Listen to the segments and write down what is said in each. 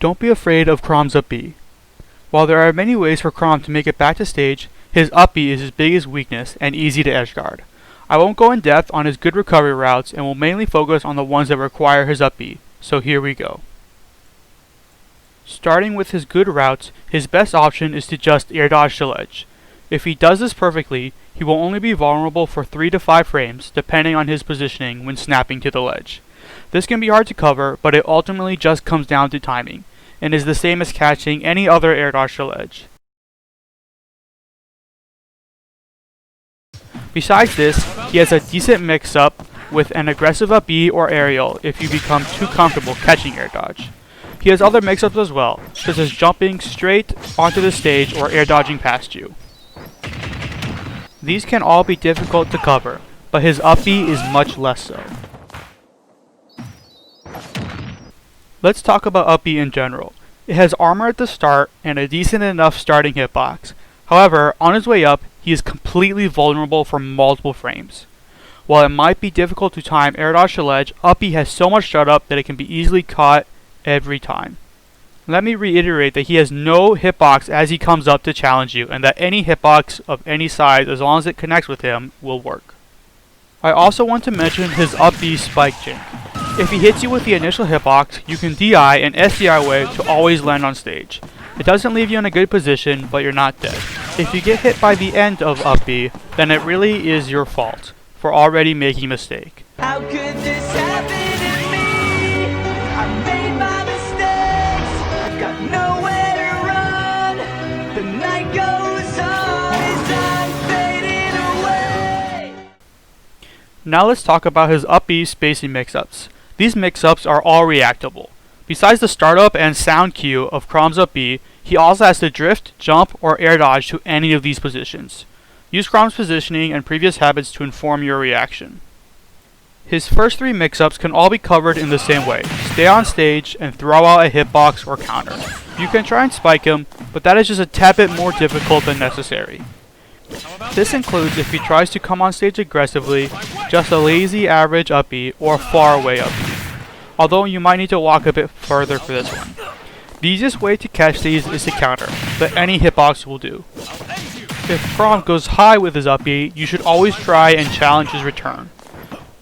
Don't be afraid of Chrom's up B. While there are many ways for Chrom to make it back to stage, his up B is his biggest weakness and easy to edgeguard. I won't go in depth on his good recovery routes and will mainly focus on the ones that require his up B, so here we go. Starting with his good routes, his best option is to just air dodge to ledge. If he does this perfectly, he will only be vulnerable for 3 to 5 frames depending on his positioning when snapping to the ledge. This can be hard to cover, but it ultimately just comes down to timing, and is the same as catching any other air dodge to ledge. Besides this, he has a decent mix-up with an aggressive up B or aerial if you become too comfortable catching air dodge. He has other mix-ups as well, such as jumping straight onto the stage or air dodging past you. These can all be difficult to cover, but his up B is much less so. Let's talk about up B in general. It has armor at the start and a decent enough starting hitbox. However, on his way up, he is completely vulnerable for multiple frames. While it might be difficult to time air dodge to ledge, up B has so much shut up that it can be easily caught every time. Let me reiterate that he has no hitbox as he comes up to challenge you, and that any hitbox of any size, as long as it connects with him, will work. I also want to mention his up B spike jink. If he hits you with the initial hitbox, you can DI and SDI away to always land on stage. It doesn't leave you in a good position, but you're not dead. If you get hit by the end of up B, then it really is your fault for already making a mistake. How could this happen to me? I made my mistakes, got nowhere to run. The night goes on as I'm fading away. Now let's talk about his up B spacing mix-ups. These mix-ups are all reactable. Besides the startup and sound cue of Chrom's up B, he also has to drift, jump, or air dodge to any of these positions. Use Chrom's positioning and previous habits to inform your reaction. His first 3 mix-ups can all be covered in the same way. Stay on stage and throw out a hitbox or counter. You can try and spike him, but that is just a tad bit more difficult than necessary. This includes if he tries to come on stage aggressively, just a lazy average up B, or far away up B. Although you might need to walk a bit further for this one. The easiest way to catch these is to counter, but any hitbox will do. If Chrom goes high with his up B, you should always try and challenge his return.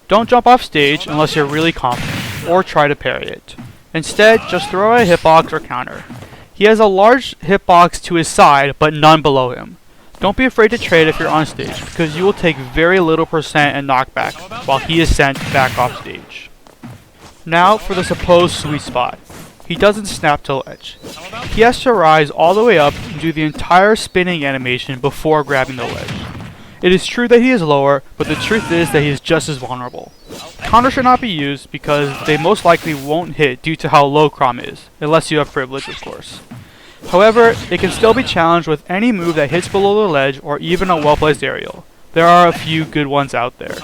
Don't jump off stage unless you're really confident, or try to parry it. Instead, just throw a hitbox or counter. He has a large hitbox to his side, but none below him. Don't be afraid to trade if you're on stage, because you will take very little percent in knockback, while he is sent back off stage. Now for the supposed sweet spot. He doesn't snap to ledge. He has to rise all the way up and do the entire spinning animation before grabbing the ledge. It is true that he is lower, but the truth is that he is just as vulnerable. Counter should not be used because they most likely won't hit due to how low Chrom is, unless you have privilege of course. However, it can still be challenged with any move that hits below the ledge or even a well-placed aerial. There are a few good ones out there.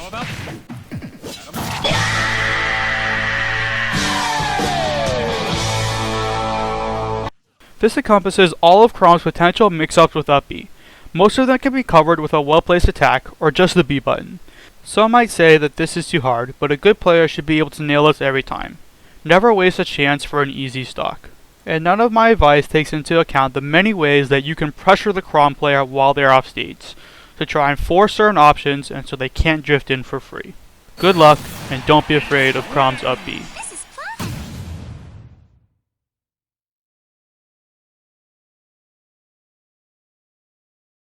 This encompasses all of Chrom's potential mix-ups with up B. Most of them can be covered with a well-placed attack or just the B button. Some might say that this is too hard, but a good player should be able to nail this every time. Never waste a chance for an easy stock. And none of my advice takes into account the many ways that you can pressure the Chrom player while they're off stage, to try and force certain options and so they can't drift in for free. Good luck, and don't be afraid of Chrom's up B.